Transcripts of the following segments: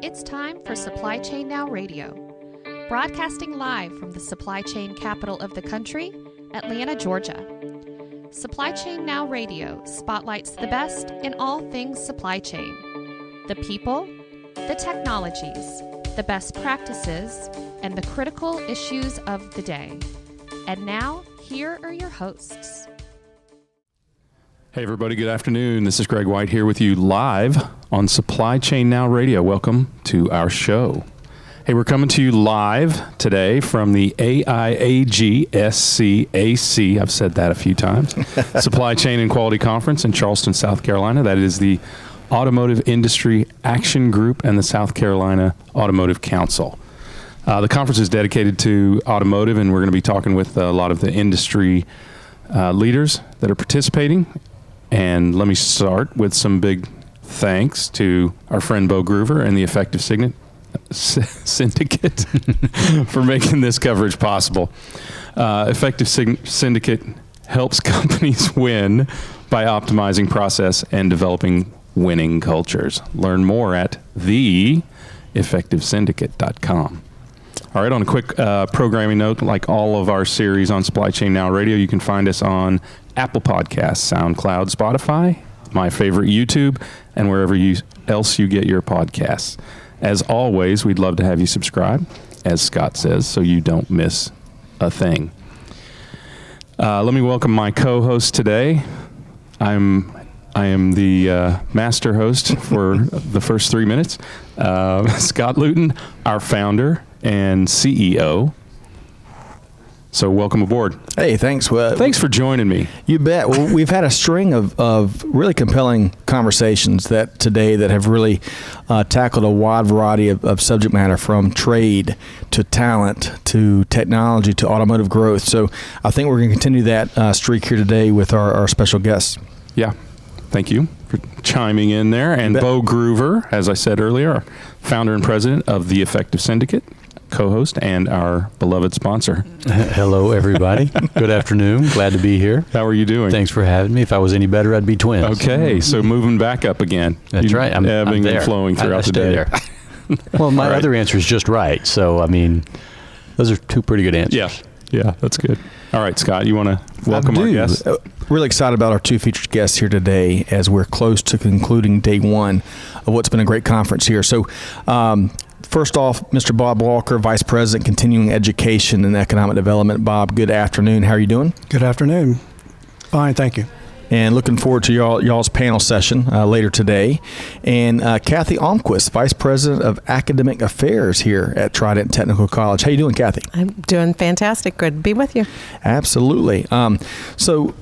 It's time for Supply Chain Now Radio, broadcasting live from the supply chain capital of the country, Atlanta, Georgia. Supply Chain Now Radio spotlights the best in all things supply chain. The people, the technologies, the best practices, and the critical issues of the day. And now, here are your hosts. Hey everybody, good afternoon. This is Greg White here with you live on Supply Chain Now Radio. Welcome to our show. Hey, we're coming to you live today from the AIAG SCAC. I've said that a few times. Supply Chain and Quality Conference in Charleston, South Carolina. That is the Automotive Industry Action Group and the South Carolina Automotive Council. The conference is dedicated to automotive, and we're going to be talking with a lot of the industry leaders that are participating. And let me start with some big thanks to our friend Bo Groover and the Effective Syndicate for making this coverage possible. Effective Syndicate helps companies win by optimizing process and developing winning cultures. Learn more at theeffectivesyndicate.com. All right, on a quick programming note, like all of our series on Supply Chain Now Radio, you can find us on Apple Podcasts, SoundCloud, Spotify, my favorite YouTube, and wherever else you get your podcasts. As always, we'd love to have you subscribe, as Scott says, so you don't miss a thing. Let me welcome my co-host today. I am the master host for the first 3 minutes. Scott Luton, our founder and CEO. So welcome aboard. Hey, thanks. Thanks for joining me. You bet. Well, we've had a string of really compelling conversations today that have really tackled a wide variety of subject matter, from trade to talent to technology to automotive growth. So I think we're going to continue that streak here today with our special guests. Yeah. Thank you for chiming in there. And Bo Groover, as I said earlier, founder and president of the Effective Syndicate, co-host, and our beloved sponsor. Hello, everybody. Good afternoon. Glad to be here. How are you doing? Thanks for having me. If I was any better, I'd be twins. Okay, so moving back up again. That's right. I'm ebbing there. and flowing throughout the day. There. Well, my other answer is just right. So, I mean, those are two pretty good answers. Yeah, that's good. All right, Scott, you want to welcome our guests? Really excited about our two featured guests here today as we're close to concluding day one of what's been a great conference here. So, first off, Mr. Bob Walker, Vice President, Continuing Education and Economic Development. Bob, good afternoon. How are you doing? Good afternoon. Fine, thank you. And looking forward to y'all's panel session later today. And Cathy Almquist, Vice President of Academic Affairs here at Trident Technical College. How you doing, Cathy? I'm doing fantastic. Good to be with you. Absolutely. So,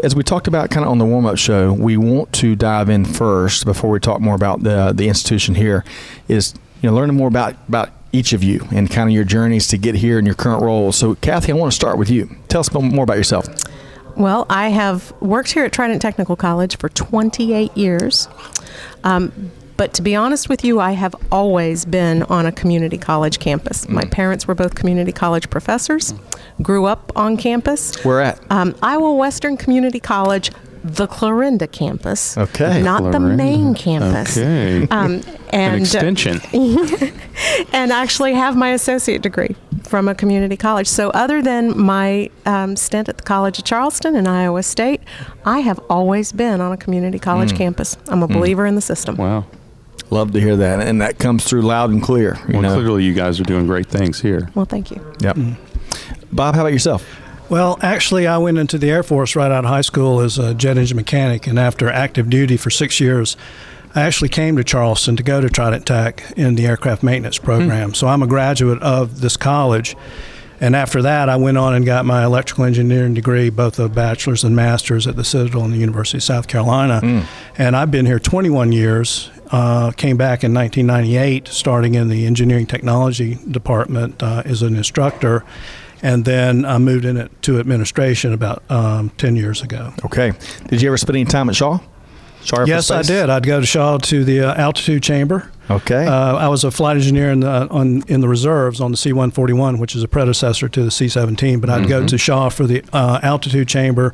as we talked about kind of on the warm-up show, we want to dive in first before we talk more about the institution here is learning more about each of you and kind of your journeys to get here in your current roles. So, Cathy, I want to start with you. Tell us more about yourself. Well, I have worked here at Trident Technical College for 28 years. But to be honest with you, I have always been on a community college campus. My parents were both community college professors, grew up on campus. Where at? Iowa Western Community College, the Clarinda campus. Okay. Not the main campus. Okay. An extension. And actually have my associate degree from a community college. So other than my stint at the College of Charleston and Iowa State, I have always been on a community college campus. I'm a believer in the system. Wow. Love to hear that. And that comes through loud and clear. Clearly you guys are doing great things here. Well, thank you. Yep. Bob, how about yourself? Well, actually, I went into the Air Force right out of high school as a jet engine mechanic, and after active duty for 6 years, I actually came to Charleston to go to Trident Tech in the aircraft maintenance program. So I'm a graduate of this college, and after that, I went on and got my electrical engineering degree, both a bachelor's and master's at the Citadel and the University of South Carolina. And I've been here 21 years. Came back in 1998, starting in the engineering technology department as an instructor. And then I moved to administration about 10 years ago. Okay. Did you ever spend any time at Shaw? Yes, I did. I'd go to Shaw to the altitude chamber. Okay. I was a flight engineer in the reserves on the C-141, which is a predecessor to the C-17. But I'd go to Shaw for the altitude chamber,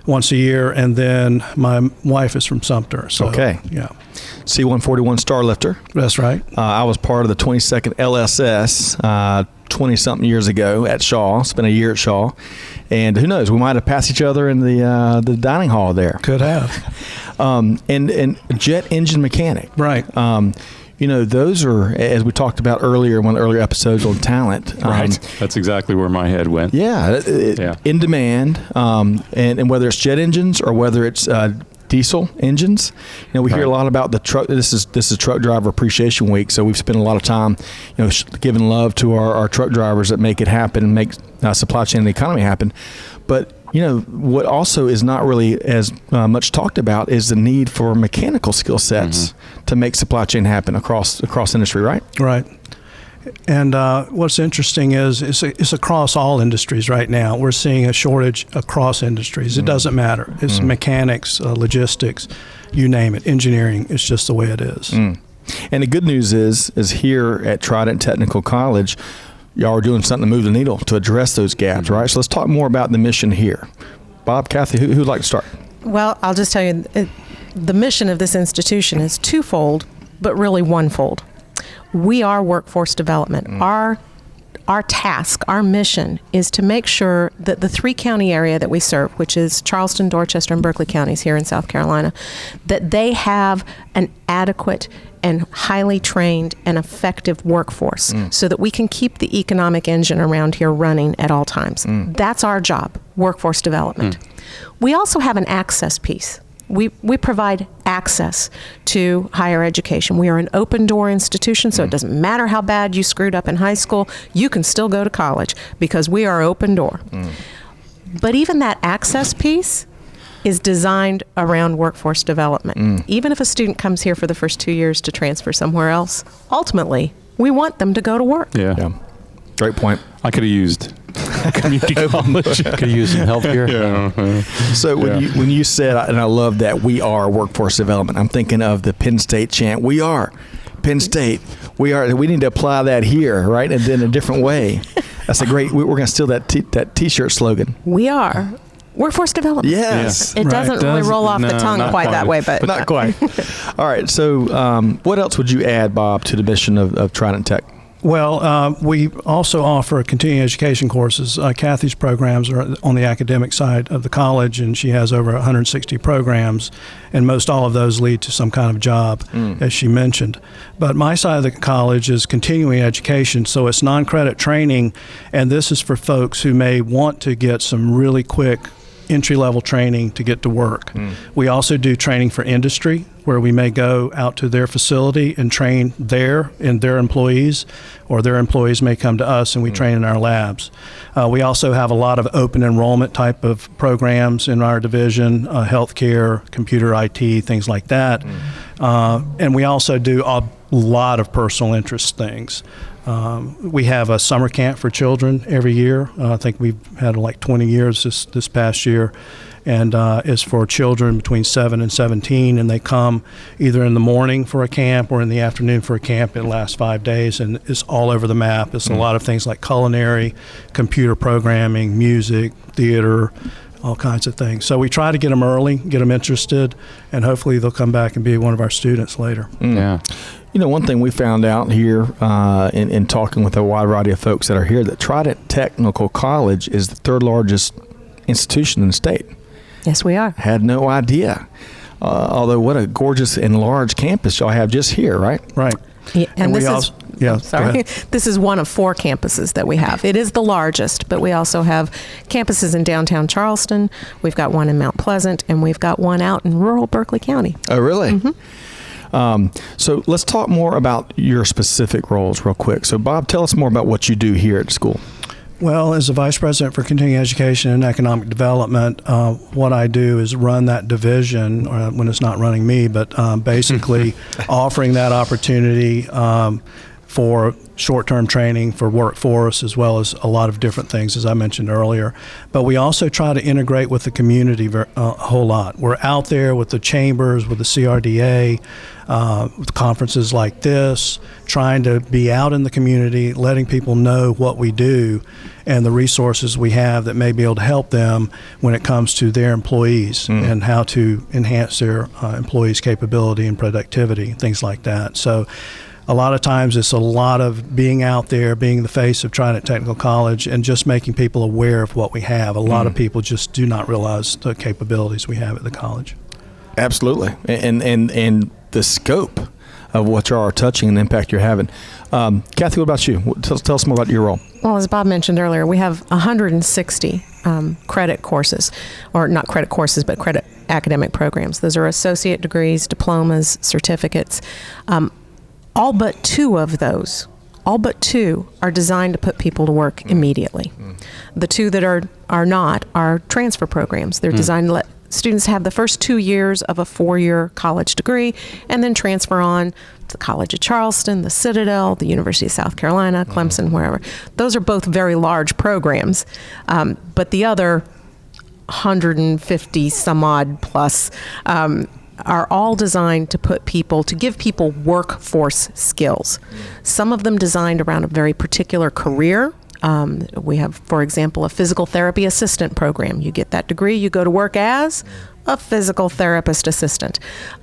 once a year, and then my wife is from Sumter. So, Okay. Yeah. C-141 Star Lifter. That's right. I was part of the 22nd LSS 20-something years ago at Shaw. Spent a year at Shaw. And who knows, we might have passed each other in the dining hall there. Could have. And jet engine mechanic. Right. Those are, as we talked about earlier, one of the earlier episodes on talent. Right. That's exactly where my head went. Yeah. In demand. And whether it's jet engines or whether it's diesel engines, we hear a lot about the truck. This is Truck Driver Appreciation Week, so we've spent a lot of time, giving love to our truck drivers that make it happen and make supply chain and the economy happen. But what also is not really as much talked about is the need for mechanical skill sets to make supply chain happen across industry, right? Right. And what's interesting is it's across all industries right now. We're seeing a shortage across industries. It doesn't matter. It's mechanics, logistics, you name it, engineering. It's just the way it is. And the good news is here at Trident Technical College, y'all are doing something to move the needle to address those gaps, right? So let's talk more about the mission here. Bob, Cathy, who'd like to start? Well, I'll just tell you, the mission of this institution is twofold, but really onefold. We are workforce development. Our task, our mission is to make sure that the 3-county area that we serve, which is Charleston, Dorchester, and Berkeley counties here in South Carolina, that they have an adequate and highly trained and effective workforce so that we can keep the economic engine around here running at all times. That's our job, workforce development. We also have an access piece. We provide access to higher education. We are an open door institution, so it doesn't matter how bad you screwed up in high school, you can still go to college because we are open door. But even that access piece is designed around workforce development. Even if a student comes here for the first 2 years to transfer somewhere else, ultimately, we want them to go to work. Yeah. Great point. I could have used community college. Could use some help here. So when you said, and I love that, we are workforce development, I'm thinking of the Penn State chant, we are Penn State. We need to apply that here, right? And then a different way. That's a great, we're going to steal that T-shirt slogan. We are workforce development. Yes. It doesn't really roll off the tongue quite that way, but not quite. All right. So what else would you add, Bob, to the mission of Trident Tech? Well, we also offer continuing education courses. Cathy's programs are on the academic side of the college, and she has over 160 programs, and most all of those lead to some kind of job, as she mentioned. But my side of the college is continuing education, so it's non-credit training, and this is for folks who may want to get some really quick entry-level training to get to work. We also do training for industry, where we may go out to their facility and train there and their employees, or their employees may come to us and we train in our labs. We also have a lot of open enrollment type of programs in our division, healthcare, computer IT, things like that. And we also do a lot of personal interest things. We have a summer camp for children every year. I think we've had like 20 years this past year, and it's for children between 7 and 17, and they come either in the morning for a camp or in the afternoon for a camp. It lasts 5 days, and it's all over the map. It's a lot of things like culinary, computer programming, music, theater, all kinds of things. So we try to get them early, get them interested, and hopefully they'll come back and be one of our students later. Yeah. One thing we found out here in talking with a wide variety of folks that are here, that Trident Technical College is the third largest institution in the state. yes, we are. Had no idea. Although what a gorgeous and large campus y'all have just here, right? Right. Yeah, and this also, This is one of 4 campuses that we have. It is the largest, but we also have campuses in downtown Charleston. We've got one in Mount Pleasant, and we've got one out in rural Berkeley County. Oh, really? So let's talk more about your specific roles real quick. So Bob, tell us more about what you do here at school. Well, as the Vice President for Continuing Education and Economic Development, what I do is run that division, when it's not running me, but basically offering that opportunity for short-term training for workforce, as well as a lot of different things, as I mentioned earlier. But we also try to integrate with the community a whole lot. We're out there with the chambers, with the CRDA, with conferences like this, trying to be out in the community, letting people know what we do and the resources we have that may be able to help them when it comes to their employees and how to enhance their employees' capability and productivity, things like that. So a lot of times it's a lot of being out there, being the face of Trident Technical College, and just making people aware of what we have. A lot of people just do not realize the capabilities we have at the college. Absolutely. And the scope of what you are touching and the impact you're having. Cathy, what about you? Tell us more about your role. Well, as Bob mentioned earlier, we have 160 credit courses, or not credit courses, but credit academic programs. Those are associate degrees, diplomas, certificates. All but two of those, are designed to put people to work immediately. The two that are not are transfer programs. They're designed to let students have the first 2 years of a 4-year college degree and then transfer on to the College of Charleston, the Citadel, the University of South Carolina, Clemson, wherever. Those are both very large programs, but the other 150 some odd plus are all designed to give people workforce skills. Some of them designed around a very particular career. We have, for example, a physical therapy assistant program. You get that degree, you go to work as a physical therapist assistant.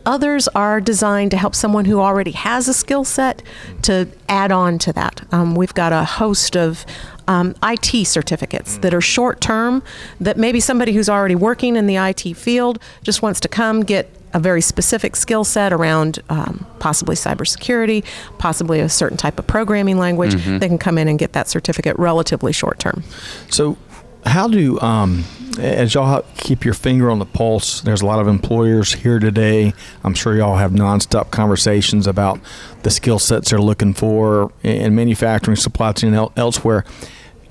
Others are designed to help someone who already has a skill set to add on to that. We've got a host of IT certificates that are short term, that maybe somebody who's already working in the IT field just wants to come get a very specific skill set around possibly cybersecurity, possibly a certain type of programming language. They can come in and get that certificate relatively short term. So how do, as y'all keep your finger on the pulse, there's a lot of employers here today. I'm sure y'all have nonstop conversations about the skill sets they're looking for in manufacturing, supply chain, and elsewhere.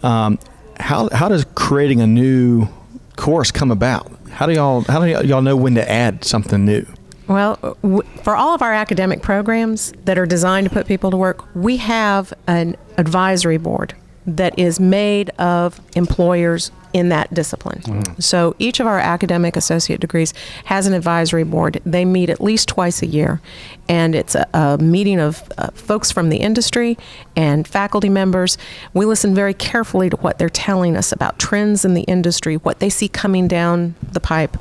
How does creating a new course come about? How do y'all know when to add something new? Well, for all of our academic programs that are designed to put people to work, we have an advisory board that is made of employers in that discipline. So each of our academic associate degrees has an advisory board. They meet at least twice a year, and it's a meeting of folks from the industry and faculty members. We listen very carefully to what they're telling us about trends in the industry, what they see coming down the pipe,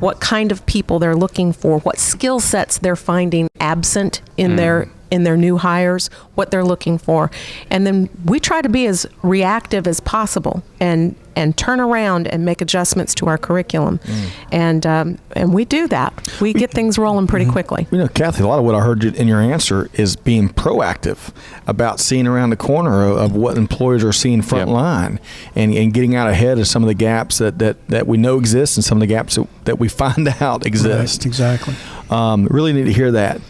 what kind of people they're looking for, what skill sets they're finding absent in their new hires, what they're looking for. And then we try to be as reactive as possible and turn around and make adjustments to our curriculum. And we do that. We get things rolling pretty quickly. You know, Cathy, a lot of what I heard in your answer is being proactive about seeing around the corner of what employers are seeing front line and getting out ahead of some of the gaps that we know exist and some of the gaps that we find out exist. Right, exactly. Really need to hear that.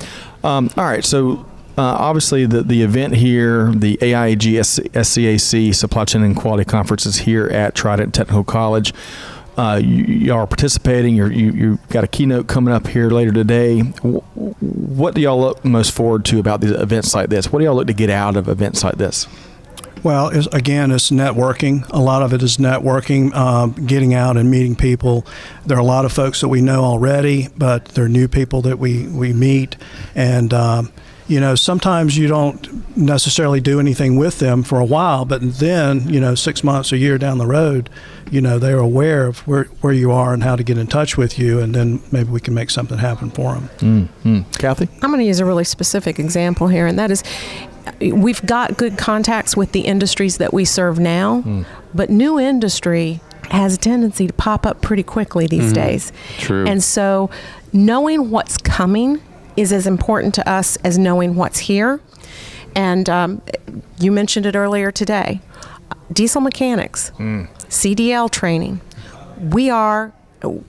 All right, so obviously the event here, the AIAG SCAC Supply Chain and Quality Conference is here at Trident Technical College. You are participating. You've got a keynote coming up here later today. What do y'all look most forward to about these events like this? What do y'all look to get out of events like this? Well, it's networking. A lot of it is networking, getting out and meeting people. There are a lot of folks that we know already, but there are new people that we meet. And, sometimes you don't necessarily do anything with them for a while, but then, 6 months, a year down the road, they're aware of where you are and how to get in touch with you, and then maybe we can make something happen for them. Cathy? I'm going to use a really specific example here, and that is we've got good contacts with the industries that we serve now, but new industry has a tendency to pop up pretty quickly these days. True. And so knowing what's coming is as important to us as knowing what's here. And you mentioned it earlier today. Diesel mechanics, CDL training.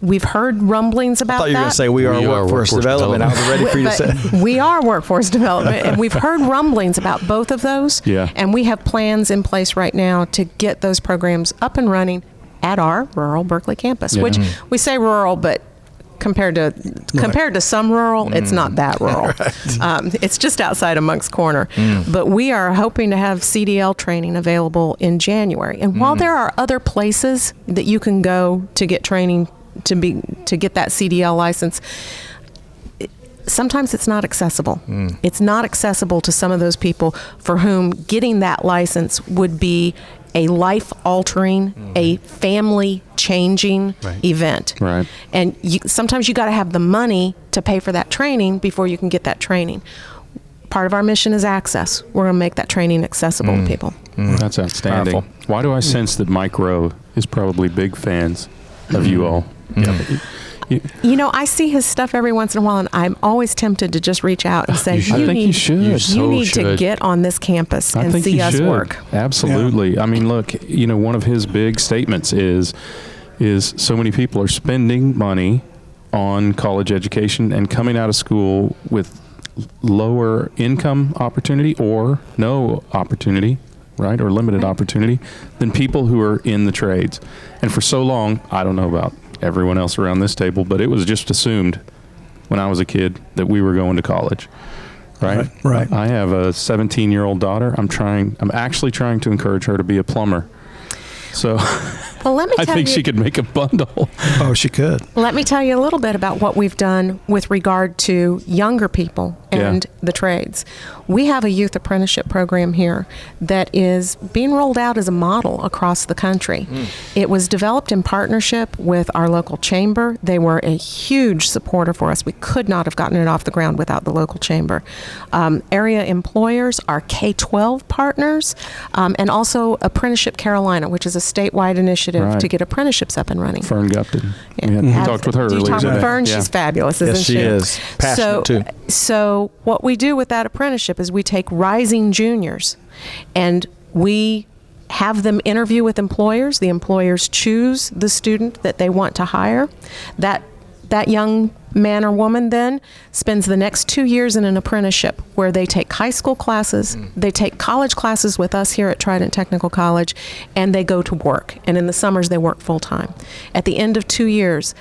We've heard rumblings about that. I thought you were going to say we are workforce development. I was ready for you to say. We are workforce development, and we've heard rumblings about both of those. Yeah. And we have plans in place right now to get those programs up and running at our rural Berkeley campus, which we say rural, but compared to some rural, it's not that rural. It's just outside of Moncks Corner. But we are hoping to have CDL training available in January. And while there are other places that you can go to get training to get that CDL license, sometimes it's not accessible. It's not accessible to some of those people for whom getting that license would be a life-altering, a family-changing event. Right. And sometimes you got to have the money to pay for that training before you can get that training. Part of our mission is access. We're going to make that training accessible to people. That's outstanding. Powerful. Why do I sense that Mike Rowe is probably big fans of you all? You know, I see his stuff every once in a while, and I'm always tempted to just reach out and say, I think you should. You need to get on this campus and see us work. Absolutely. Yeah. I mean, look, one of his big statements is so many people are spending money on college education and coming out of school with lower income opportunity or no opportunity, right, or limited opportunity than people who are in the trades. And for so long, I don't know about everyone else around this table, but it was just assumed when I was a kid that we were going to college, right? Right. I have a 17-year-old daughter. I'm actually trying to encourage her to be a plumber. So well, let me I think she could make a bundle. Oh, she could. Let me tell you a little bit about what we've done with regard to younger people and the trades. We have a youth apprenticeship program here that is being rolled out as a model across the country. It was developed in partnership with our local chamber. They were a huge supporter for us. We could not have gotten it off the ground without the local chamber. Area employers, our K-12 partners, and also Apprenticeship Carolina, which is a statewide initiative to get apprenticeships up and running. Fern Gupton. We talked with her earlier. You talked with today. Fern? She's fabulous, isn't she? Yes, she is. Passionate, too. So what we do with that apprenticeship is we take rising juniors and we have them interview with employers. The employers choose the student that they want to hire. That young man or woman then spends the next 2 years in an apprenticeship where they take high school classes, they take college classes with us here at Trident Technical College, and they go to work. And in the summers, they work full time. At the end of 2 years,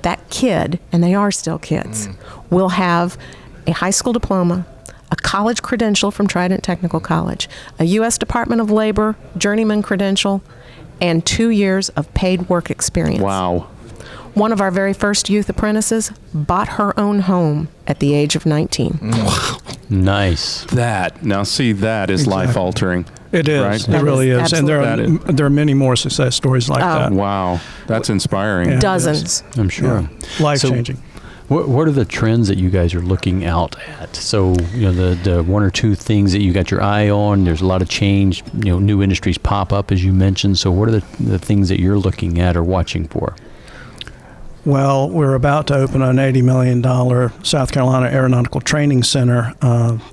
that kid, and they are still kids, will have a high school diploma, a college credential from Trident Technical College, a U.S. Department of Labor journeyman credential, and 2 years of paid work experience. Wow. One of our very first youth apprentices bought her own home at the age of 19. Wow. Nice. That is life altering. It is. Right? It really is. And there are many more success stories like that. Wow. That's inspiring. Yeah, dozens. I'm sure. Yeah. Life-changing. What are the trends that you guys are looking out at? So, the one or two things that you got your eye on, there's a lot of change, new industries pop up, as you mentioned. So what are the things that you're looking at or watching for? Well, we're about to open an $80 million South Carolina Aeronautical Training Center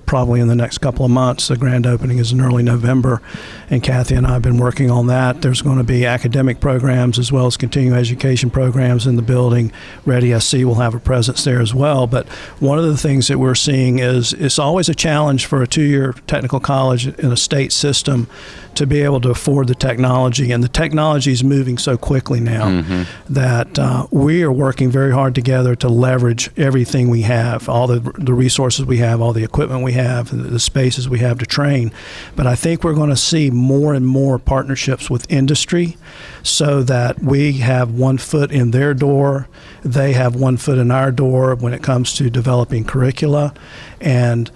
probably in the next couple of months. The grand opening is in early November, and Cathy and I have been working on that. There's going to be academic programs as well as continuing education programs in the building. Ready SC will have a presence there as well. But one of the things that we're seeing is it's always a challenge for a two-year technical college in a state system to be able to afford the technology, and the technology is moving so quickly now that we are working very hard together to leverage everything we have, all the resources we have, all the equipment we have, the spaces we have to train. But I think we're going to see more and more partnerships with industry so that we have one foot in their door, they have one foot in our door when it comes to developing curricula. And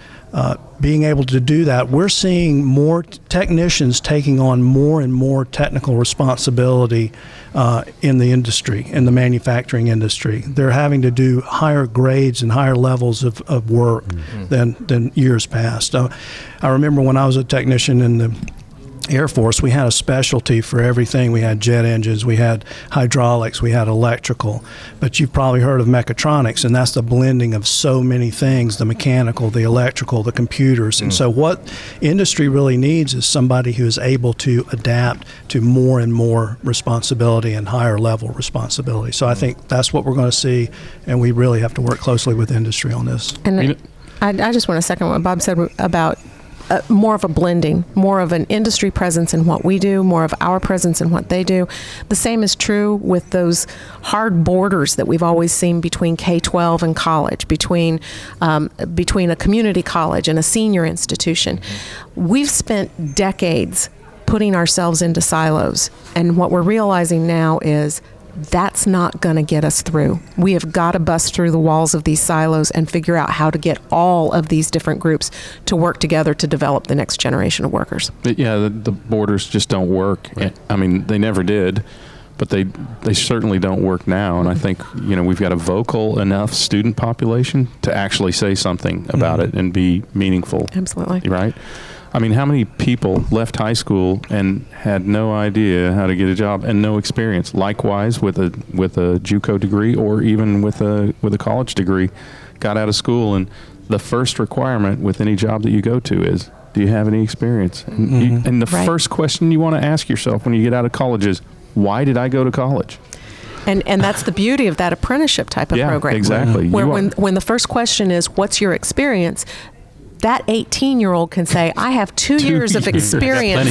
being able to do that, we're seeing more technicians taking on more and more technical responsibility in the industry, in the manufacturing industry. They're having to do higher grades and higher levels of work than years past. I remember when I was a technician in the Air Force, we had a specialty for everything. We had jet engines, we had hydraulics, we had electrical. But you've probably heard of mechatronics, and that's the blending of so many things, the mechanical, the electrical, the computers. And so what industry really needs is somebody who is able to adapt to more and more responsibility and higher level responsibility. So I think that's what we're going to see, and we really have to work closely with industry on this. And I just want to second what Bob said about more of a blending, more of an industry presence in what we do, more of our presence in what they do. The same is true with those hard borders that we've always seen between K-12 and college, between a community college and a senior institution. We've spent decades putting ourselves into silos, and what we're realizing now is that's not going to get us through. We have got to bust through the walls of these silos and figure out how to get all of these different groups to work together to develop the next generation of workers. Yeah, the borders just don't work. Right. I mean, they never did, but they certainly don't work now. And I think, we've got a vocal enough student population to actually say something about it and be meaningful. Absolutely. Right? I mean, how many people left high school and had no idea how to get a job and no experience? Likewise, with a JUCO degree or even with a college degree, got out of school, and the first requirement with any job that you go to is, do you have any experience? And the first question you want to ask yourself when you get out of college is, why did I go to college? And that's the beauty of that apprenticeship type of program. Exactly. Where when the first question is, what's your experience? That 18-year-old can say, I have 2 years of experience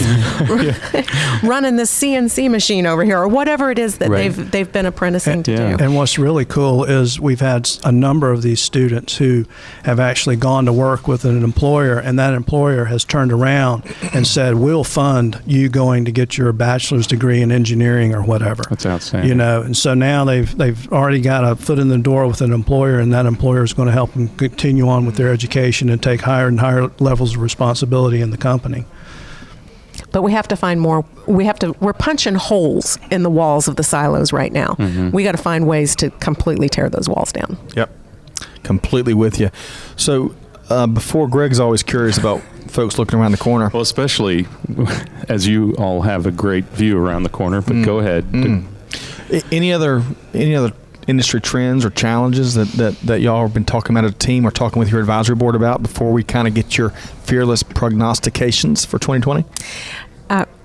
running this CNC machine over here, or whatever it is that they've been apprenticing to do. And what's really cool is we've had a number of these students who have actually gone to work with an employer, and that employer has turned around and said, we'll fund you going to get your bachelor's degree in engineering or whatever. That's outstanding. And so now they've already got a foot in the door with an employer, and that employer is going to help them continue on with their education and take higher and higher levels of responsibility in the company. But we have to find more. We're punching holes in the walls of the silos right now. We got to find ways to completely tear those walls down. Yep. Completely with you. So before, Greg's always curious about folks looking around the corner. Well, especially as you all have a great view around the corner, but go ahead. Any other industry trends or challenges that y'all have been talking about as a team or talking with your advisory board about before we kind of get your fearless prognostications for 2020?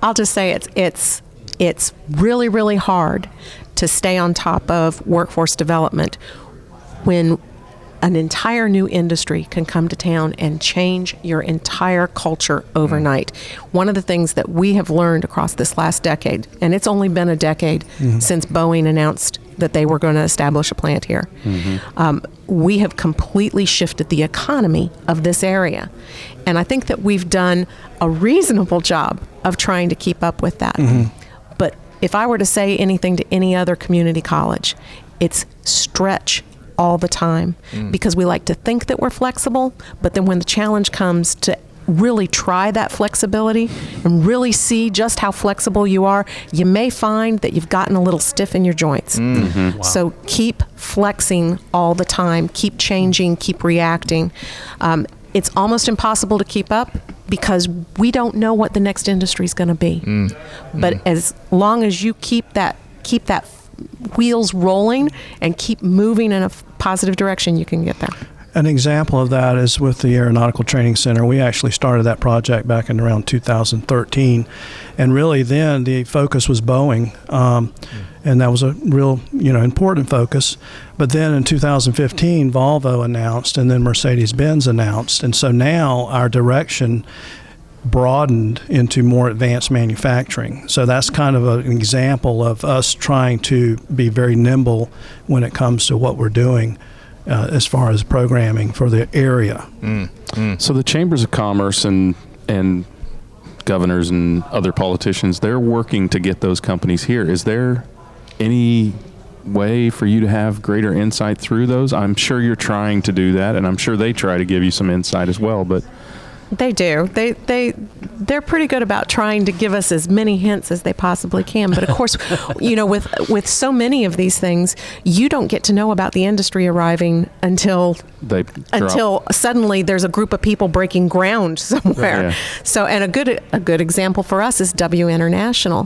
I'll just say it's really, really hard to stay on top of workforce development when an entire new industry can come to town and change your entire culture overnight. One of the things that we have learned across this last decade, and it's only been a decade since Boeing announced that they were going to establish a plant here, we have completely shifted the economy of this area. And I think that we've done a reasonable job of trying to keep up with that. But if I were to say anything to any other community college, it's stretch all the time, because we like to think that we're flexible, but then when the challenge comes to really try that flexibility and really see just how flexible you are, you may find that you've gotten a little stiff in your joints. Wow. So keep flexing all the time, keep changing, keep reacting. It's almost impossible to keep up because we don't know what the next industry is going to be. But as long as you keep that wheels rolling and keep moving in a positive direction, you can get there. An example of that is with the Aeronautical Training Center. We actually started that project back in around 2013, and really then the focus was Boeing, and that was a real important focus. But then in 2015, Volvo announced, and then Mercedes-Benz announced, and so now our direction broadened into more advanced manufacturing. So that's kind of an example of us trying to be very nimble when it comes to what we're doing as far as programming for the area. So the chambers of commerce and governors and other politicians, they're working to get those companies here. Is there any way for you to have greater insight through those? I'm sure you're trying to do that, and I'm sure they try to give you some insight as well, but they do. They're pretty good about trying to give us as many hints as they possibly can. But of course, with so many of these things, you don't get to know about the industry arriving until suddenly there's a group of people breaking ground somewhere. Yeah. So, and a good example for us is W International,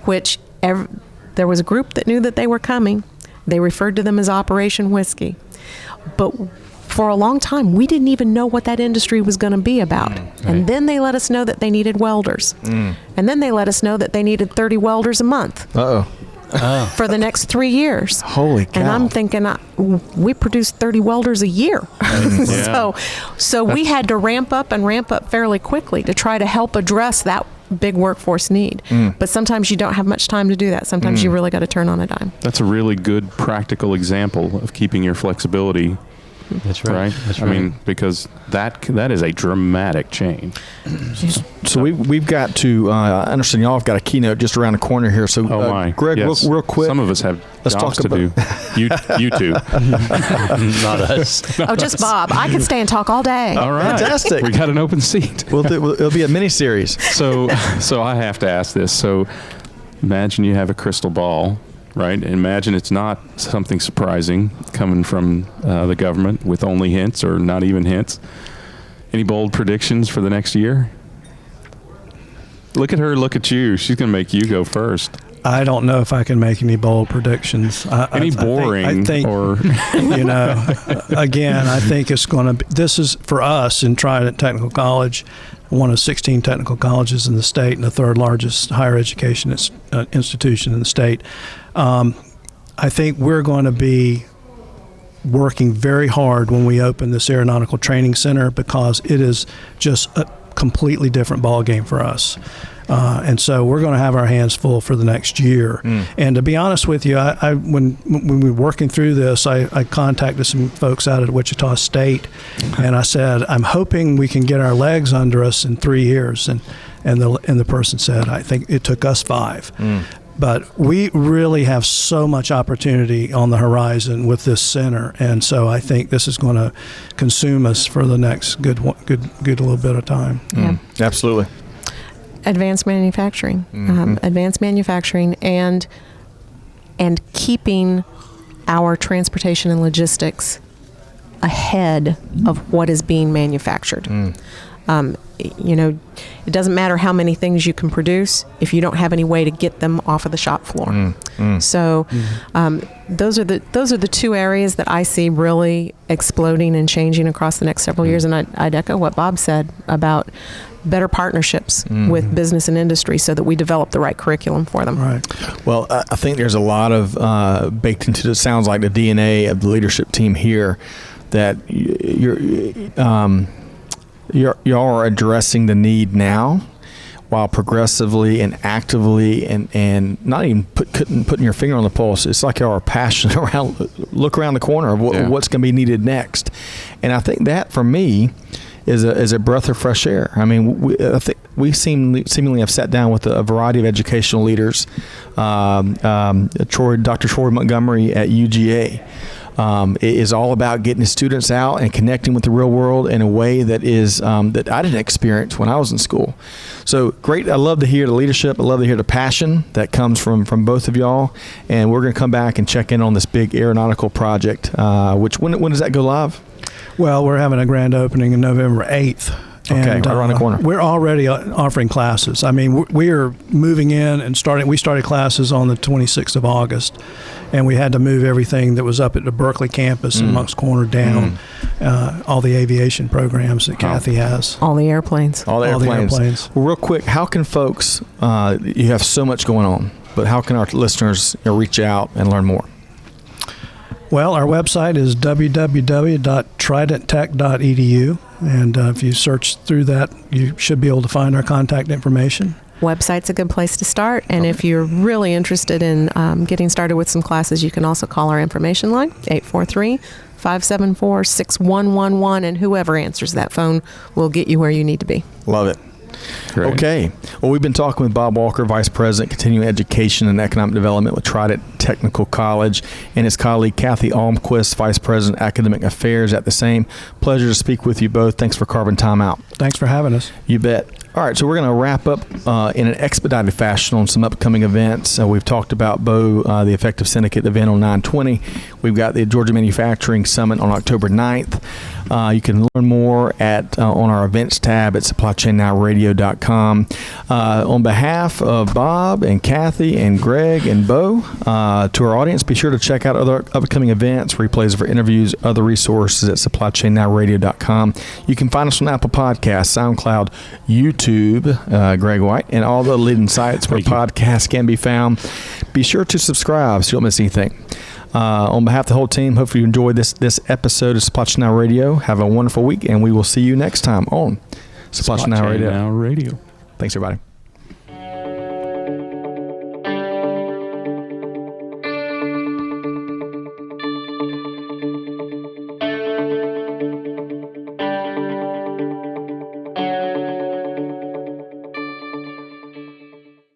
which there was a group that knew that they were coming. They referred to them as Operation Whiskey, but for a long time, we didn't even know what that industry was going to be about. And then they let us know that they needed welders. And then they let us know that they needed 30 welders a month. for the next 3 years. Holy cow. And I'm thinking, we produce 30 welders a year. So we had to ramp up fairly quickly to try to help address that big workforce need. But sometimes you don't have much time to do that. Sometimes you really got to turn on a dime. That's a really good practical example of keeping your flexibility. That's right. That's right. I mean, because that is a dramatic change. So we've got to I understand y'all have got a keynote just around the corner here. So Greg, yes. real quick. Some of us have jobs to do. You two. Not us. Just Bob. I could stay and talk all day. All right. Fantastic. We got an open seat. It'll be a mini series. So I have to ask this. So imagine you have a crystal ball. Right? Imagine it's not something surprising coming from the government with only hints or not even hints. Any bold predictions for the next year? Look at her, look at you. She's going to make you go first. I don't know if I can make any bold predictions. Any boring I think, or... again, I think it's going to be, this is for us in Trident Technical College, one of 16 technical colleges in the state and the third largest higher education institution in the state. I think we're going to be working very hard when we open this aeronautical training center because it is just a completely different ball game for us. And so we're going to have our hands full for the next year. And to be honest with you, when we were working through this, I contacted some folks out at Wichita State, and I said, I'm hoping we can get our legs under us in 3 years. And the person said, I think it took us 5. But we really have so much opportunity on the horizon with this center, and so I think this is going to consume us for the next good little bit of time. Absolutely. Advanced manufacturing, and keeping our transportation and logistics ahead of what is being manufactured. It doesn't matter how many things you can produce if you don't have any way to get them off of the shop floor. So those are the 2 areas that I see really exploding and changing across the next several years. And I'd echo what Bob said about better partnerships with business and industry so that we develop the right curriculum for them. Right. Well, I think there's a lot of baked into it. Sounds like the DNA of the leadership team here that y'all are addressing the need now while progressively and actively and not even putting your finger on the pulse. It's like y'all are passionate look around the corner of what's going to be needed next. And I think that for me is a breath of fresh air. I mean, I think we seemingly have sat down with a variety of educational leaders. Dr. Troy Montgomery at UGA is all about getting his students out and connecting with the real world in a way that is that I didn't experience when I was in school. So great. I love to hear the leadership. I love to hear the passion that comes from both of y'all. And we're going to come back and check in on this big aeronautical project, which when does that go live? Well, we're having a grand opening on November 8th. Okay, and, right around the corner. We're already offering classes. I mean, we are moving in and we started classes on the 26th of August, and we had to move everything that was up at the Berkeley campus in Moncks Corner down, all the aviation programs that Cathy has. All the airplanes. All the airplanes. Well, real quick, how can folks, you have so much going on, but how can our listeners reach out and learn more? Well, our website is www.tridenttech.edu, and if you search through that, you should be able to find our contact information. Website's a good place to start, and if you're really interested in getting started with some classes, you can also call our information line, 843-574-6111, and whoever answers that phone will get you where you need to be. Love it. Great. Okay. Well, we've been talking with Bob Walker, Vice President, Continuing Education and Economic Development with Trident Technical College, and his colleague, Cathy Almquist, Vice President, Academic Affairs at the same. Pleasure to speak with you both. Thanks for carving time out. Thanks for having us. You bet. All right, so we're going to wrap up in an expedited fashion on some upcoming events. We've talked about the Effective Syndicate event on 9/20. We've got the Georgia Manufacturing Summit on October 9th. You can learn more at on our events tab at supplychainnowradio.com. On behalf of Bob and Cathy and Greg and Bo, to our audience, be sure to check out other upcoming events, replays of our interviews, other resources at supplychainnowradio.com. You can find us on Apple Podcasts, SoundCloud, YouTube, Greg White, and all the leading sites where podcasts can be found. Be sure to subscribe so you don't miss anything. On behalf of the whole team, hopefully you enjoyed this episode of Supply Chain Now Radio. Have a wonderful week, and we will see you next time on Supply Chain Now Radio. Radio. Thanks, everybody.